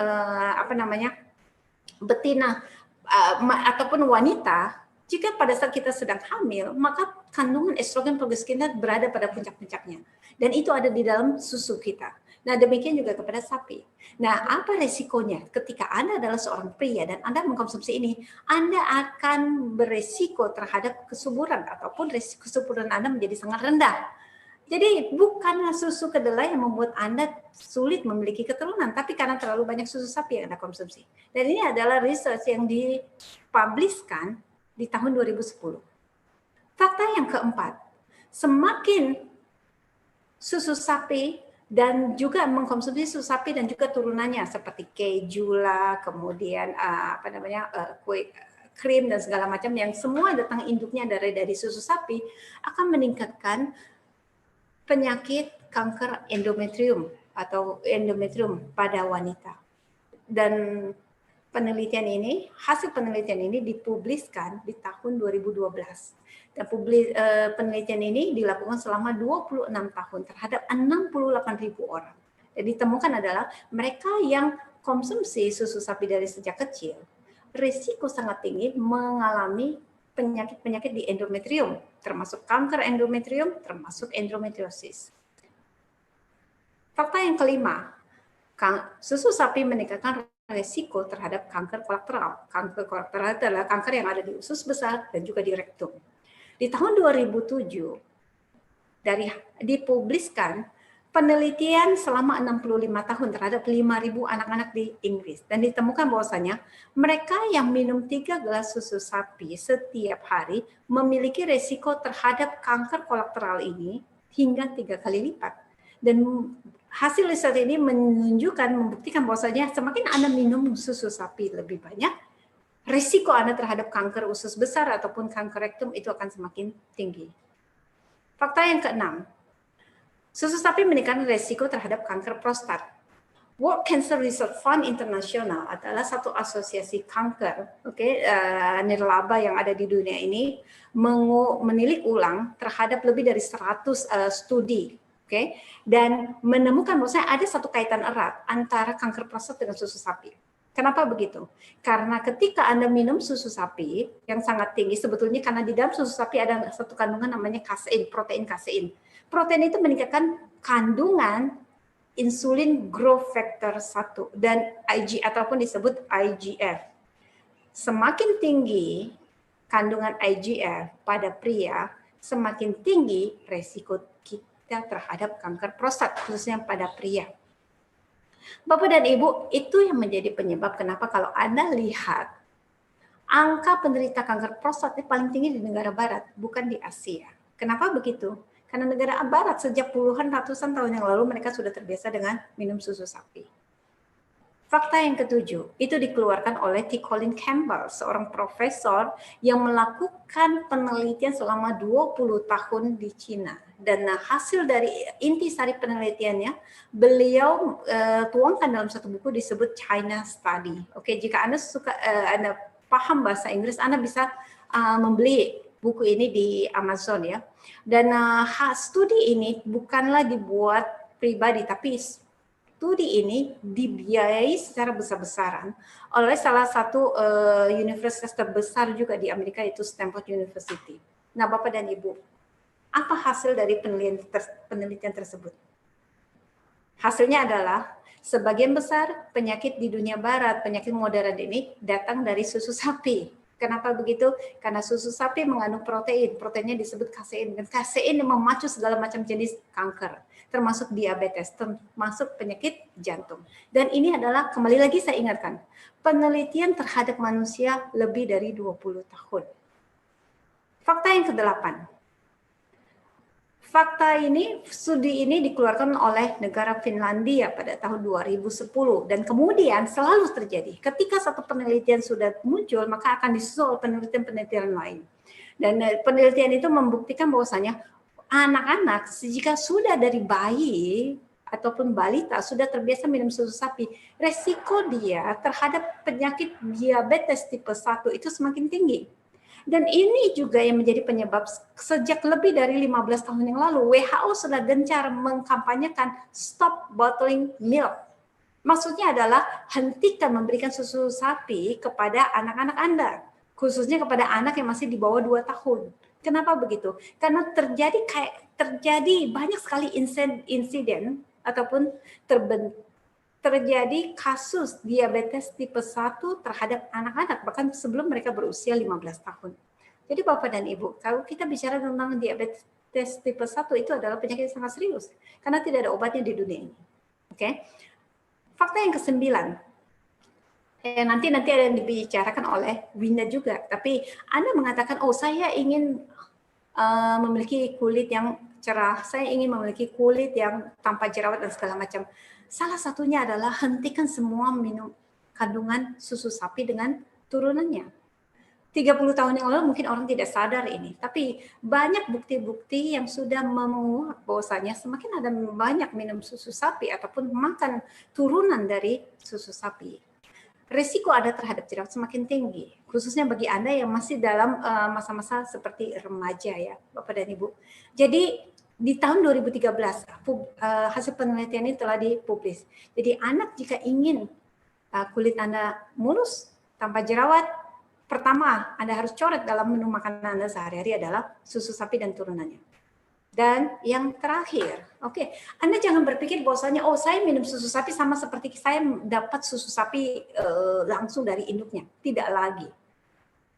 betina ataupun wanita, jika pada saat kita sedang hamil, maka kandungan estrogen progesteron berada pada puncak-puncaknya. Dan itu ada di dalam susu kita. Nah, demikian juga kepada sapi. Nah, apa resikonya? Ketika Anda adalah seorang pria dan Anda mengkonsumsi ini, Anda akan beresiko terhadap kesuburan ataupun resiko kesuburan Anda menjadi sangat rendah. Jadi bukanlah susu kedelai yang membuat Anda sulit memiliki keturunan, tapi karena terlalu banyak susu sapi yang Anda konsumsi. Dan ini adalah research yang dipubliskan di tahun 2010. Fakta yang keempat, semakin susu sapi dan juga mengkonsumsi susu sapi dan juga turunannya seperti keju lah, kemudian kue krim dan segala macam yang semua datang induknya dari susu sapi akan meningkatkan penyakit kanker endometrium atau endometrium pada wanita. Dan hasil penelitian ini dipubliskan di tahun 2012. Dan penelitian ini dilakukan selama 26 tahun terhadap 68.000 orang. Dan ditemukan adalah mereka yang konsumsi susu sapi dari sejak kecil, risiko sangat tinggi mengalami penyakit-penyakit di endometrium, termasuk kanker endometrium, termasuk endometriosis. Fakta yang kelima, susu sapi meningkatkan risiko terhadap kanker kolateral. Kanker kolateral adalah kanker yang ada di usus besar dan juga di rektum. Di tahun 2007, dipubliskan penelitian selama 65 tahun terhadap 5.000 anak-anak di Inggris. Dan ditemukan bahwasanya mereka yang minum 3 gelas susu sapi setiap hari memiliki risiko terhadap kanker kolateral ini hingga 3 kali lipat. Dan hasil riset ini membuktikan bahwasanya semakin Anda minum susu sapi lebih banyak, risiko Anda terhadap kanker usus besar ataupun kanker rektum itu akan semakin tinggi. Fakta yang keenam, susu sapi meningkatkan risiko terhadap kanker prostat. World Cancer Research Fund International adalah satu asosiasi kanker, nirlaba yang ada di dunia ini, menilik ulang terhadap lebih dari 100 studi, dan menemukan bahwa ada satu kaitan erat antara kanker prostat dengan susu sapi. Kenapa begitu? Karena ketika Anda minum susu sapi yang sangat tinggi, sebetulnya karena di dalam susu sapi ada satu kandungan namanya kasein, protein kasein. Protein itu meningkatkan kandungan insulin growth factor 1 dan IG ataupun disebut IGF. Semakin tinggi kandungan IGF pada pria, semakin tinggi resiko kita terhadap kanker prostat, khususnya pada pria. Bapak dan Ibu, itu yang menjadi penyebab kenapa kalau Anda lihat angka penderita kanker prostat itu paling tinggi di negara barat, bukan di Asia. Kenapa begitu? Karena negara barat sejak puluhan ratusan tahun yang lalu mereka sudah terbiasa dengan minum susu sapi. Fakta yang ketujuh, itu dikeluarkan oleh T. Colin Campbell, seorang profesor yang melakukan penelitian selama 20 tahun di Cina. Dan hasil dari intisari penelitiannya, beliau tuangkan dalam satu buku disebut China Study. Jika Anda Anda paham bahasa Inggris, Anda bisa membeli buku ini di Amazon ya. Dan studi ini bukanlah dibuat pribadi, tapi studi ini dibiayai secara besar-besaran oleh salah satu universitas terbesar juga di Amerika, yaitu Stanford University. Nah, Bapak dan Ibu, apa hasil dari penelitian tersebut? Hasilnya adalah sebagian besar penyakit di dunia barat, penyakit modern ini datang dari susu sapi. Kenapa begitu? Karena susu sapi mengandung protein, proteinnya disebut kasein, dan kasein memacu segala macam jenis kanker, termasuk diabetes, termasuk penyakit jantung. Dan ini adalah, kembali lagi saya ingatkan, penelitian terhadap manusia lebih dari 20 tahun. Fakta yang ke-8. Studi ini dikeluarkan oleh negara Finlandia pada tahun 2010 dan kemudian selalu terjadi. Ketika satu penelitian sudah muncul, maka akan disusul penelitian-penelitian lain. Dan penelitian itu membuktikan bahwasanya anak-anak jika sudah dari bayi ataupun balita sudah terbiasa minum susu sapi, resiko dia terhadap penyakit diabetes tipe 1 itu semakin tinggi. Dan ini juga yang menjadi penyebab sejak lebih dari 15 tahun yang lalu WHO sudah gencar mengkampanyekan stop bottling milk. Maksudnya adalah hentikan memberikan susu sapi kepada anak-anak Anda, khususnya kepada anak yang masih di bawah 2 tahun. Kenapa begitu? Karena terjadi banyak sekali insiden ataupun terjadi kasus diabetes tipe 1 terhadap anak-anak bahkan sebelum mereka berusia 15 tahun. Jadi Bapak dan Ibu, kalau kita bicara tentang diabetes tipe 1 itu adalah penyakit yang sangat serius karena tidak ada obatnya di dunia ini. Fakta yang ke-9. Nanti ada yang dibicarakan oleh Winda juga, tapi Anda mengatakan, oh saya ingin memiliki kulit yang cerah, saya ingin memiliki kulit yang tanpa jerawat dan segala macam. Salah satunya adalah hentikan semua minum kandungan susu sapi dengan turunannya. 30 tahun yang lalu mungkin orang tidak sadar ini, tapi banyak bukti-bukti yang sudah menguak bahwasanya semakin ada banyak minum susu sapi ataupun makan turunan dari susu sapi, risiko ada terhadap jerawat semakin tinggi, khususnya bagi Anda yang masih dalam masa-masa seperti remaja ya, Bapak dan Ibu. Jadi di tahun 2013 hasil penelitian ini telah dipublis. Jadi anak jika ingin kulit Anda mulus tanpa jerawat, pertama, Anda harus coret dalam menu makanan Anda sehari-hari adalah susu sapi dan turunannya. Dan yang terakhir, oke, Anda jangan berpikir bahwasanya, oh saya minum susu sapi sama seperti saya dapat susu sapi langsung dari induknya. Tidak lagi.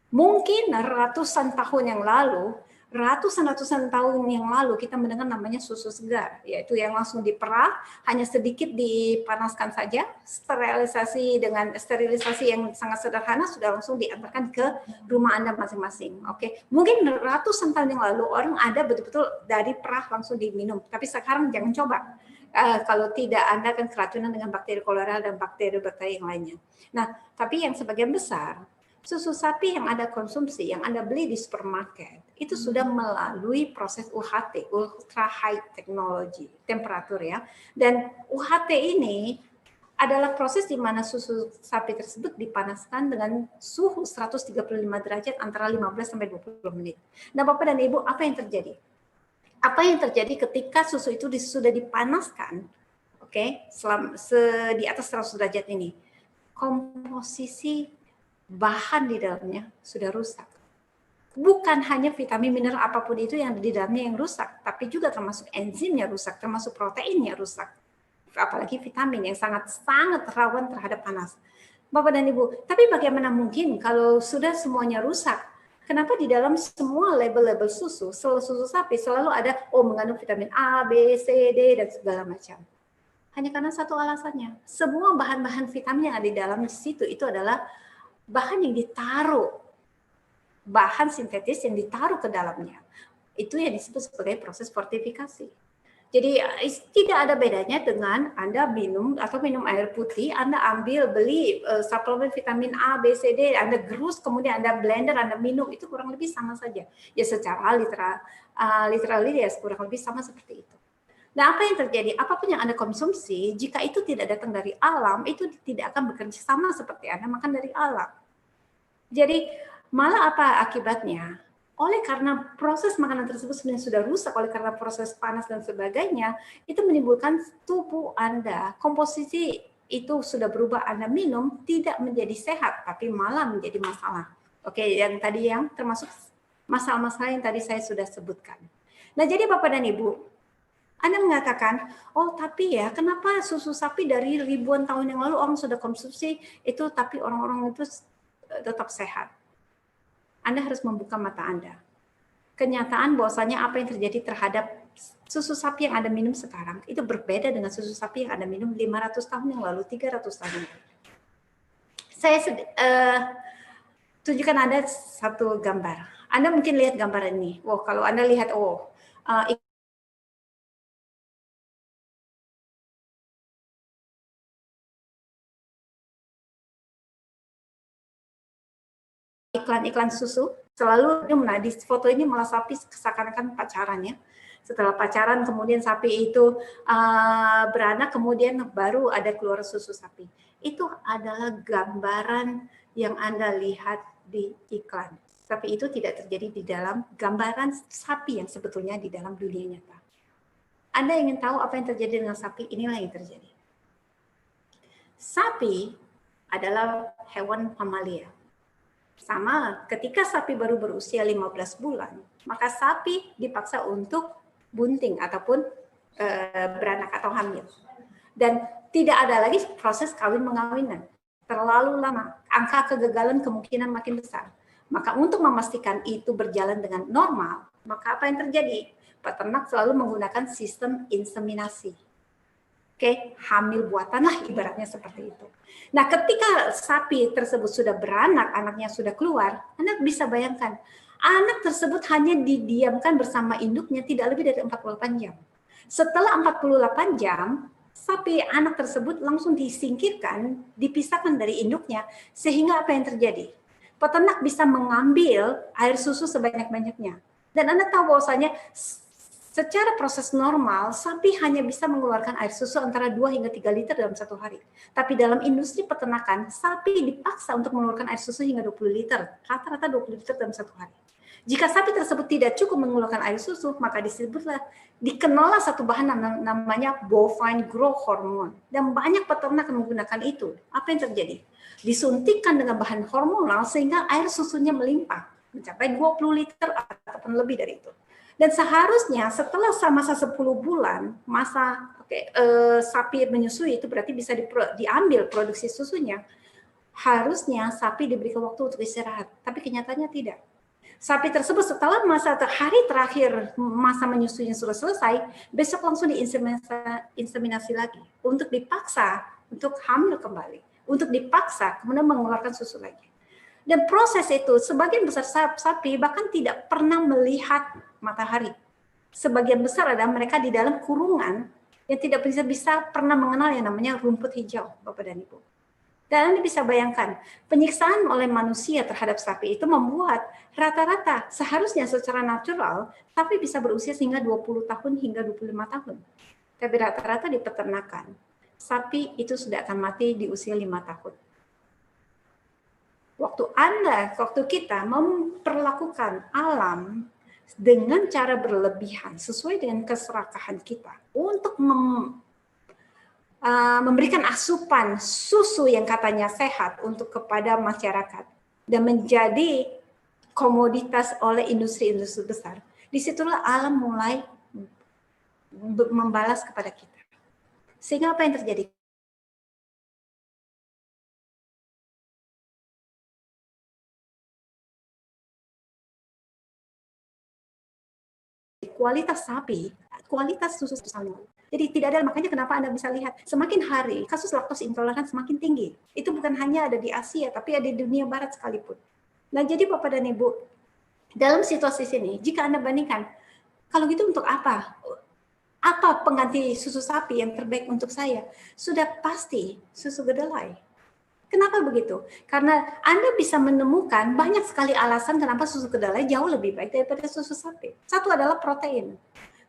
Mungkin ratusan tahun yang lalu, ratusan tahun yang lalu kita mendengar namanya susu segar, yaitu yang langsung diperah, hanya sedikit dipanaskan saja, sterilisasi yang sangat sederhana sudah langsung diantarkan ke rumah Anda masing-masing. Oke, mungkin ratusan tahun yang lalu orang ada betul-betul dari perah langsung diminum, tapi sekarang jangan coba. Kalau tidak Anda akan keracunan dengan bakteri kolera dan bakteri-bakteri yang lainnya. Nah, tapi yang sebagian besar susu sapi yang Anda konsumsi, yang Anda beli di supermarket, itu sudah melalui proses UHT, Ultra High Technology, temperatur ya. Dan UHT ini adalah proses di mana susu sapi tersebut dipanaskan dengan suhu 135 derajat antara 15 sampai 20 menit. Nah, Bapak dan Ibu, apa yang terjadi? Apa yang terjadi ketika susu itu sudah dipanaskan, oke, di atas 100 derajat ini? Komposisi bahan di dalamnya sudah rusak. Bukan hanya vitamin mineral apapun itu yang di dalamnya yang rusak, tapi juga termasuk enzimnya rusak, termasuk proteinnya rusak. Apalagi vitamin yang sangat-sangat rawan terhadap panas. Bapak dan Ibu, tapi bagaimana mungkin kalau sudah semuanya rusak? Kenapa di dalam semua label-label susu sapi selalu ada mengandung vitamin A, B, C, D, dan segala macam? Hanya karena satu alasannya. Semua bahan-bahan vitamin yang ada di dalam situ itu adalah bahan yang ditaruh, bahan sintetis yang ditaruh ke dalamnya. Itu yang disebut sebagai proses fortifikasi. Jadi tidak ada bedanya dengan Anda minum air putih, Anda beli suplemen vitamin A, B, C, D, Anda gerus, kemudian Anda blender, Anda minum, itu kurang lebih sama saja. Ya secara literally ya kurang lebih sama seperti itu. Nah, apa yang terjadi? Apapun yang Anda konsumsi, jika itu tidak datang dari alam, itu tidak akan bekerja sama seperti Anda makan dari alam. Jadi, malah apa akibatnya? Oleh karena proses makanan tersebut sebenarnya sudah rusak, oleh karena proses panas dan sebagainya, itu menimbulkan tubuh Anda, komposisi itu sudah berubah, Anda minum tidak menjadi sehat, tapi malah menjadi masalah. Oke, yang tadi yang termasuk masalah-masalah yang tadi saya sudah sebutkan. Nah, jadi Bapak dan Ibu, Anda mengatakan, oh tapi ya kenapa susu sapi dari ribuan tahun yang lalu orang sudah konsumsi itu, tapi orang-orang itu tetap sehat. Anda harus membuka mata Anda. Kenyataan bahwasanya apa yang terjadi terhadap susu sapi yang Anda minum sekarang itu berbeda dengan susu sapi yang Anda minum 500 tahun yang lalu, 300 tahun yang lalu. Saya tunjukkan Anda satu gambar. Anda mungkin lihat gambar ini. Wow, kalau Anda lihat, iklan-iklan susu selalu di foto ini malah sapi seakan-akan pacaran ya. Setelah pacaran kemudian sapi itu beranak, kemudian baru ada keluar susu sapi. Itu adalah gambaran yang Anda lihat di iklan. Tapi itu tidak terjadi di dalam gambaran sapi yang sebetulnya di dalam dunia nyata. Anda ingin tahu apa yang terjadi dengan sapi? Inilah yang terjadi. Sapi adalah hewan mamalia. Sama, ketika sapi baru berusia 15 bulan, maka sapi dipaksa untuk bunting ataupun beranak atau hamil. Dan tidak ada lagi proses kawin-mengawinan. Terlalu lama, angka kegagalan kemungkinan makin besar. Maka untuk memastikan itu berjalan dengan normal, maka apa yang terjadi? Peternak selalu menggunakan sistem inseminasi. Oke, hamil buatan lah ibaratnya seperti itu. Nah, ketika sapi tersebut sudah beranak, anaknya sudah keluar, Anda bisa bayangkan, anak tersebut hanya didiamkan bersama induknya tidak lebih dari 48 jam. Setelah 48 jam, sapi anak tersebut langsung disingkirkan, dipisahkan dari induknya, sehingga apa yang terjadi? peternak bisa mengambil air susu sebanyak-banyaknya. Dan Anda tahu bahwasanya secara proses normal, sapi hanya bisa mengeluarkan air susu antara 2 hingga 3 liter dalam satu hari. Tapi dalam industri peternakan, sapi dipaksa untuk mengeluarkan air susu hingga 20 liter. Rata-rata 20 liter dalam satu hari. Jika sapi tersebut tidak cukup mengeluarkan air susu, maka dikenallah satu bahan namanya bovine growth hormone. Dan banyak peternak yang menggunakan itu. Apa yang terjadi? Disuntikkan dengan bahan hormonal sehingga air susunya melimpah. Mencapai 20 liter ataupun lebih dari itu. Dan seharusnya setelah masa 10 bulan, masa sapi menyusui itu berarti bisa diambil produksi susunya. Harusnya sapi diberikan waktu untuk istirahat. Tapi kenyataannya tidak. Sapi tersebut setelah hari terakhir masa menyusuinya sudah selesai, besok langsung diinseminasi lagi untuk dipaksa untuk hamil kembali, untuk dipaksa kemudian mengeluarkan susu lagi. Dan proses itu sebagian besar sapi bahkan tidak pernah melihat matahari. Sebagian besar adalah mereka di dalam kurungan yang tidak bisa pernah mengenal yang namanya rumput hijau, Bapak dan Ibu. Dan Anda bisa bayangkan, penyiksaan oleh manusia terhadap sapi itu membuat rata-rata seharusnya secara natural, sapi bisa berusia hingga 20 tahun hingga 25 tahun. Tapi rata-rata di peternakan, sapi itu sudah akan mati di usia 5 tahun. Waktu kita memperlakukan alam dengan cara berlebihan, sesuai dengan keserakahan kita, untuk memberikan asupan susu yang katanya sehat untuk kepada masyarakat dan menjadi komoditas oleh industri-industri besar. Disitulah alam mulai membalas kepada kita. Sehingga apa yang terjadi? Kualitas sapi, kualitas susu misalnya. Jadi tidak ada, makanya kenapa Anda bisa lihat semakin hari kasus laktos intoleran semakin tinggi. Itu bukan hanya ada di Asia, tapi ada di dunia barat sekalipun. Nah jadi Bapak dan Ibu, dalam situasi sini, jika Anda bandingkan, kalau gitu untuk apa? Apa pengganti susu sapi yang terbaik untuk saya? Sudah pasti susu kedelai. Kenapa begitu? Karena Anda bisa menemukan banyak sekali alasan kenapa susu kedelai jauh lebih baik daripada susu sapi. Satu adalah protein.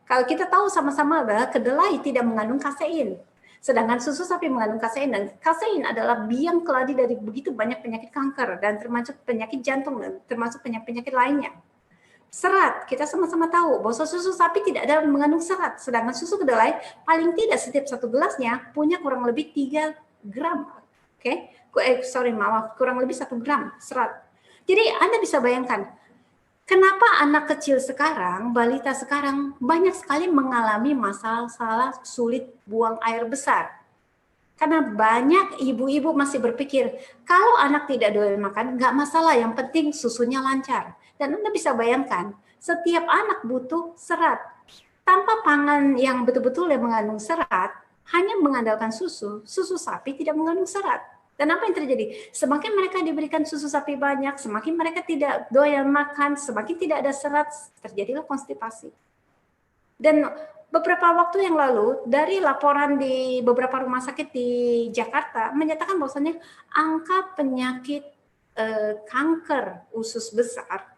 Kalau kita tahu sama-sama bahwa kedelai tidak mengandung kasein, sedangkan susu sapi mengandung kasein, dan kasein adalah biang keladi dari begitu banyak penyakit kanker dan termasuk penyakit jantung dan termasuk penyakit lainnya. Serat, kita sama-sama tahu bahwa susu sapi tidak ada mengandung serat, sedangkan susu kedelai paling tidak setiap satu gelasnya punya kurang lebih 3 gram. Kurang lebih 1 gram serat. Jadi Anda bisa bayangkan, kenapa anak kecil sekarang, balita sekarang banyak sekali mengalami masalah sulit buang air besar. Karena banyak ibu-ibu masih berpikir, kalau anak tidak doyan makan, nggak masalah, yang penting susunya lancar. Dan Anda bisa bayangkan, setiap anak butuh serat. Tanpa pangan yang betul-betul yang mengandung serat, hanya mengandalkan susu sapi tidak mengandung serat. Dan apa yang terjadi? Semakin mereka diberikan susu sapi banyak, semakin mereka tidak doyan makan, semakin tidak ada serat, terjadilah konstipasi. Dan beberapa waktu yang lalu, dari laporan di beberapa rumah sakit di Jakarta, menyatakan bahwasanya angka penyakit kanker usus besar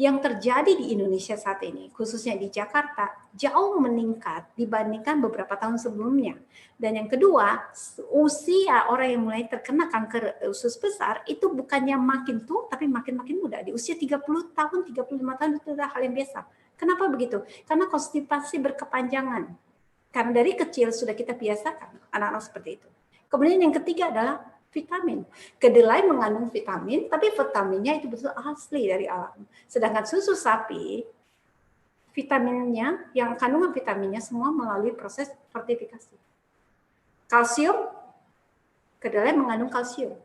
yang terjadi di Indonesia saat ini, khususnya di Jakarta, jauh meningkat dibandingkan beberapa tahun sebelumnya. Dan yang kedua, usia orang yang mulai terkena kanker usus besar itu bukannya makin tua, tapi makin muda. Di usia 30 tahun, 35 tahun itu adalah hal yang biasa. Kenapa begitu? Karena konstipasi berkepanjangan. Karena dari kecil sudah kita biasakan anak-anak seperti itu. Kemudian yang ketiga adalah vitamin. Kedelai mengandung vitamin, tapi vitaminnya itu betul asli dari alam. Sedangkan susu sapi, vitaminnya, yang kandungan vitaminnya semua melalui proses fortifikasi. Kalsium, kedelai mengandung kalsium.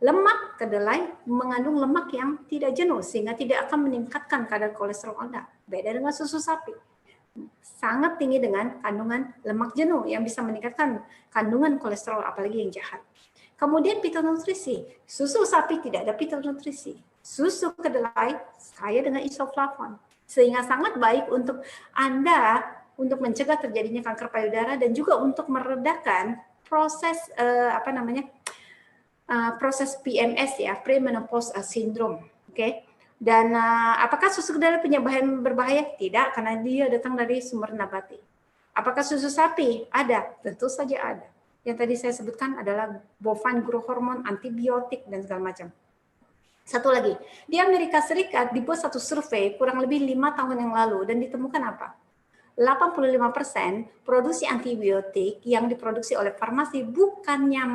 Lemak, kedelai mengandung lemak yang tidak jenuh, sehingga tidak akan meningkatkan kadar kolesterol Anda. Beda dengan susu sapi. Sangat tinggi dengan kandungan lemak jenuh yang bisa meningkatkan kandungan kolesterol, apalagi yang jahat. Kemudian fitonutrisi, susu sapi tidak ada fitonutrisi. Susu kedelai kaya dengan isoflavon, sehingga sangat baik untuk Anda untuk mencegah terjadinya kanker payudara dan juga untuk meredakan proses proses PMS ya, premenopause syndrome, oke? Dan apakah susu kedelai punya bahan berbahaya? Tidak, karena dia datang dari sumber nabati. Apakah susu sapi? Ada, tentu saja ada. Yang tadi saya sebutkan adalah bovine growth hormone, antibiotik, dan segala macam. Satu lagi, di Amerika Serikat dibuat satu survei kurang lebih 5 tahun yang lalu dan ditemukan apa? 85% produksi antibiotik yang diproduksi oleh farmasi bukannya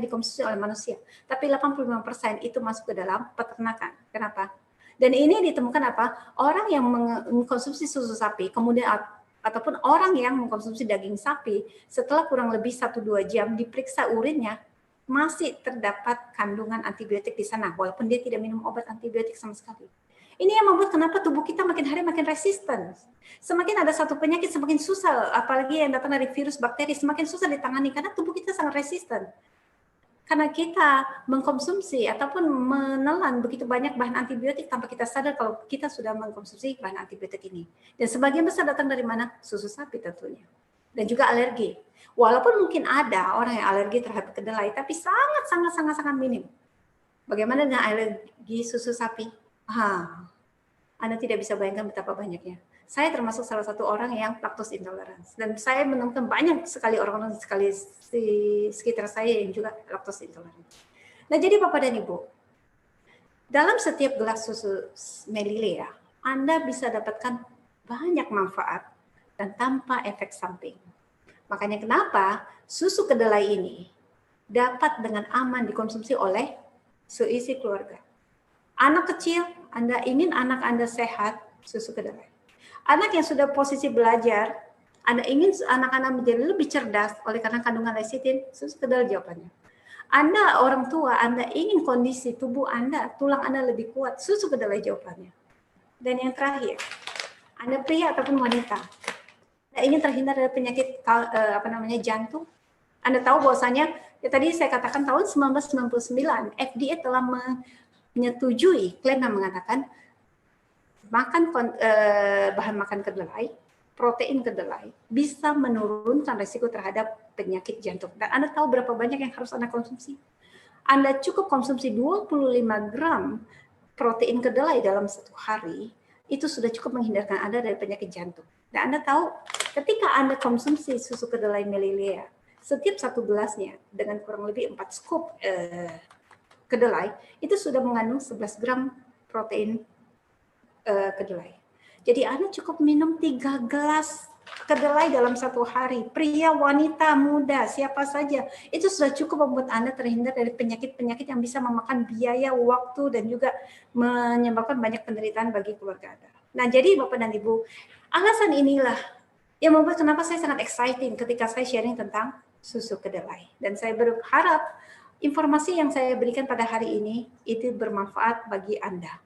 dikonsumsi oleh manusia, tapi 85% itu masuk ke dalam peternakan. Kenapa? Dan ini ditemukan apa? Orang yang mengkonsumsi susu sapi, kemudian ataupun orang yang mengkonsumsi daging sapi, setelah kurang lebih 1-2 jam diperiksa urinnya, masih terdapat kandungan antibiotik di sana, walaupun dia tidak minum obat antibiotik sama sekali. Ini yang membuat kenapa tubuh kita makin hari makin resisten. Semakin ada satu penyakit semakin susah, apalagi yang datang dari virus, bakteri, semakin susah ditangani karena tubuh kita sangat resisten. Karena kita mengkonsumsi ataupun menelan begitu banyak bahan antibiotik tanpa kita sadar kalau kita sudah mengkonsumsi bahan antibiotik ini. Dan sebagian besar datang dari mana? Susu sapi tentunya. Dan juga alergi. Walaupun mungkin ada orang yang alergi terhadap kedelai, tapi sangat minim. Bagaimana dengan alergi susu sapi? Anda tidak bisa bayangkan betapa banyaknya. Saya termasuk salah satu orang yang lactose intolerance. Dan saya menemukan banyak sekali orang-orang di sekitar saya yang juga lactose intolerance. Nah, jadi Bapak dan Ibu, dalam setiap gelas susu Melilea, Anda bisa dapatkan banyak manfaat dan tanpa efek samping. Makanya kenapa susu kedelai ini dapat dengan aman dikonsumsi oleh seisi keluarga. Anak kecil, Anda ingin anak Anda sehat, susu kedelai. Anak yang sudah posisi belajar, Anda ingin anak Anda menjadi lebih cerdas oleh karena kandungan lecithin, susu kedelai jawabannya. Anda orang tua, Anda ingin kondisi tubuh Anda, tulang Anda lebih kuat, susu kedelai jawabannya. Dan yang terakhir, Anda pria ataupun wanita, Anda ingin terhindar dari penyakit jantung. Anda tahu bahwasanya ya tadi saya katakan tahun 1999 FDA telah menyetujui klaim yang mengatakan bahan makan kedelai, protein kedelai bisa menurunkan risiko terhadap penyakit jantung. Dan Anda tahu berapa banyak yang harus Anda konsumsi? Anda cukup konsumsi 25 gram protein kedelai dalam satu hari, itu sudah cukup menghindarkan Anda dari penyakit jantung. Dan Anda tahu, ketika Anda konsumsi susu kedelai Melilea, setiap satu gelasnya dengan kurang lebih 4 scoop kedelai, itu sudah mengandung 11 gram protein kedelai. Jadi Anda cukup minum 3 gelas kedelai dalam satu hari. Pria, wanita, muda, siapa saja. Itu sudah cukup membuat Anda terhindar dari penyakit-penyakit yang bisa memakan biaya, waktu, dan juga menyebabkan banyak penderitaan bagi keluarga Anda. Nah, jadi Bapak dan Ibu, alasan inilah yang membuat kenapa saya sangat exciting ketika saya sharing tentang susu kedelai. Dan saya berharap informasi yang saya berikan pada hari ini itu bermanfaat bagi Anda.